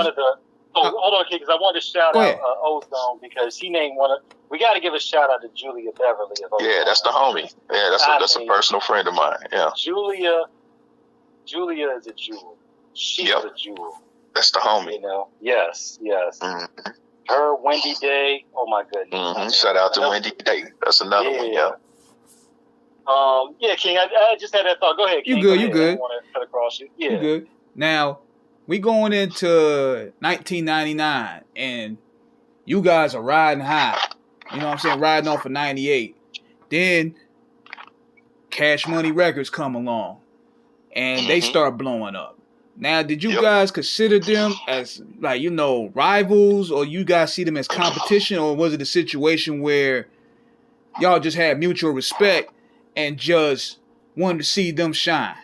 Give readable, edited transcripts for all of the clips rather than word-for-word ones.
one of the. Hold on, kid, because I wanted to shout out Ozone because he named one of. We got to give a shout out to Julia Beverly. Yeah, that's the homie. Yeah, that's a personal friend of mine. Yeah. Julia is a jewel. She's a jewel. That's the homie. You know. Yes. Mm-hmm. Her Wendy Day. Oh my goodness. Mm-hmm. Shout out to Wendy Day. That's another one. Yeah. Yeah, King. I just had that thought. Go ahead, King. You good? You good? I want to cut across you. Yeah. You good? Now we going into 1999, and you guys are riding high. You know what I'm saying? Riding off of 98. Then Cash Money Records come along, and they start blowing up. Now, did you guys consider them as, like, you know, rivals, or you guys see them as competition, or was it a situation where y'all just had mutual respect and just wanted to see them shine?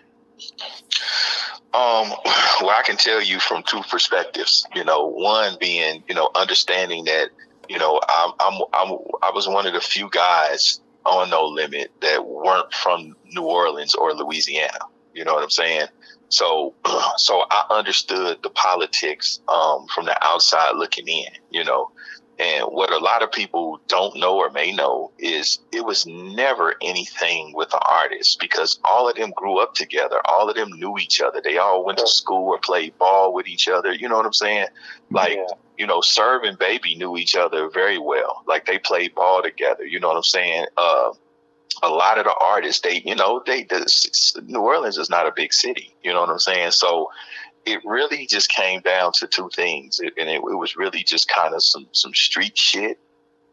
Well, I can tell you from two perspectives. You know, one being, you know, understanding that, you know, I was one of the few guys on No Limit that weren't from New Orleans or Louisiana. You know what I'm saying? So I understood the politics from the outside looking in, you know. And what a lot of people don't know or may know is it was never anything with the artists, because all of them grew up together. All of them knew each other. They all went to school or played ball with each other. You know what I'm saying? Like, you know, Serve and Baby knew each other very well. Like, they played ball together. You know what I'm saying? A lot of the artists, New Orleans is not a big city. You know what I'm saying? So it really just came down to two things. It was really just kind of some street shit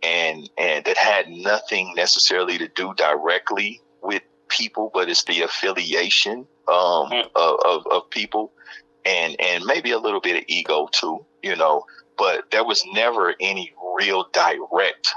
and that had nothing necessarily to do directly with people, but it's the affiliation of people and maybe a little bit of ego too, you know, but there was never any real direct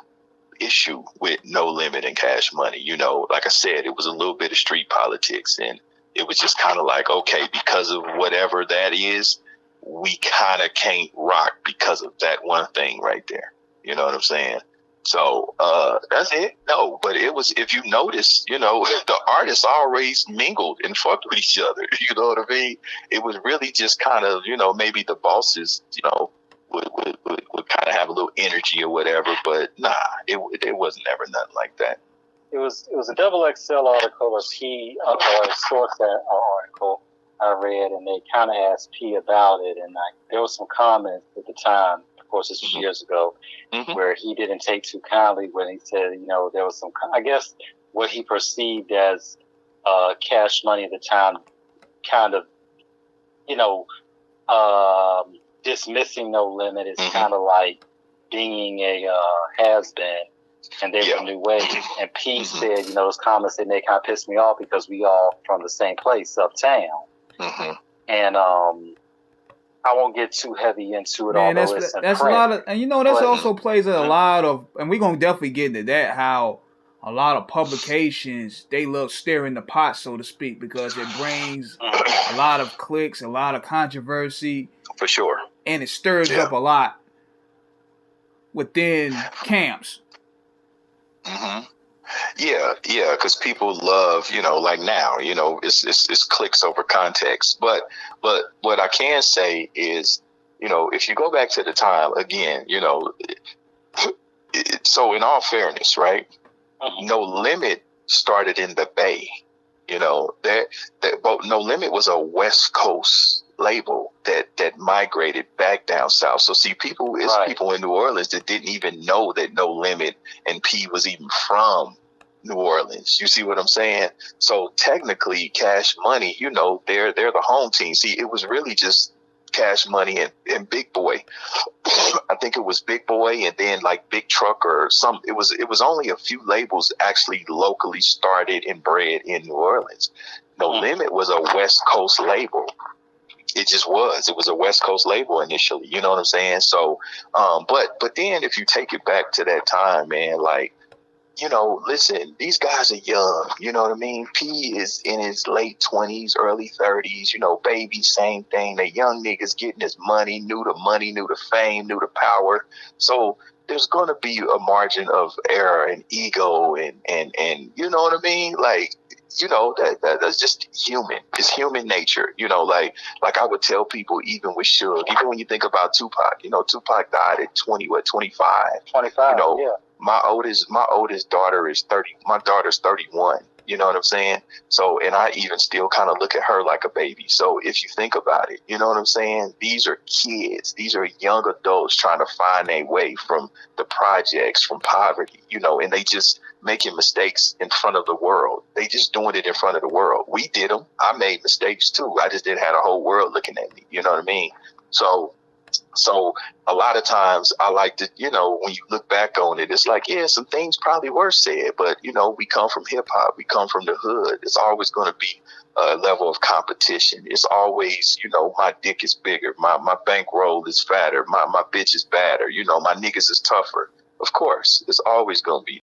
issue with No Limit and Cash Money. You know, like I said, it was a little bit of street politics, and it was just kind of like, okay, because of whatever that is, we kind of can't rock because of that one thing right there. You know what I'm saying? So that's it. No, but it was, if you notice, you know, the artists always mingled and fucked with each other. You know what I mean? It was really just kind of, you know, maybe the bosses, you know, would kind of have a little energy or whatever, but nah, it wasn't ever nothing like that. It was a Double XL article, or a source article I read, and they kind of asked P about it, and there was some comments at the time. Of course, this was years ago, where he didn't take too kindly when he said, you know, there was some, I guess, what he perceived as Cash Money at the time, kind of, you know, dismissing No Limit is kind of like being a has-been, and they were new wave. And P said, you know, those comments, they kind of pissed me off because we all from the same place, uptown. And I won't get too heavy into it. Man, that's a lot of, and you know, that's also plays a lot of, and we're gonna definitely get into that, how a lot of publications, they love stirring the pot, so to speak, because it brings a lot of clicks, a lot of controversy. For sure. And it stirs up a lot within camps. Yeah, because people love, you know, like now, you know, it's clicks over context. But what I can say is, you know, if you go back to the time again, you know, so in all fairness, right? No Limit started in the Bay. You know, that No Limit was a West Coast label that migrated back down south. So see, people in New Orleans that didn't even know that No Limit and P was even from New Orleans. You see what I'm saying? So technically, Cash Money, you know, they're the home team. See, it was really just Cash Money and Big Boy. I think it was Big Boy and then like Big Truck or some. It was only a few labels actually locally started and bred in New Orleans. No Limit was a West Coast label. It just was. It was a West Coast label initially. You know what I'm saying? So, but then if you take it back to that time, man, like, you know, listen, these guys are young. You know what I mean? P is in his late 20s, early 30s. You know, Baby, same thing. The young niggas getting his money, knew the fame, knew the power. So there's going to be a margin of error and ego and you know what I mean? Like, you know, that's just human. It's human nature. You know, like I would tell people, even with Suge, even when you think about Tupac, you know, Tupac died at 25. 25, you know, yeah. my oldest daughter is 30. My daughter's 31. You know what I'm saying? So, and I even still kind of look at her like a baby. So if you think about it, you know what I'm saying? These are kids. These are young adults trying to find their way from the projects, from poverty, you know, and they just making mistakes in front of the world. They just doing it in front of the world. We did them. I made mistakes too. I just didn't have the whole world looking at me. You know what I mean? So a lot of times I like to, you know, when you look back on it, it's like, yeah, some things probably were said, but, you know, we come from hip hop. We come from the hood. It's always going to be a level of competition. It's always, you know, my dick is bigger. My bankroll is fatter. My bitch is badder. You know, my niggas is tougher. Of course, it's always going to be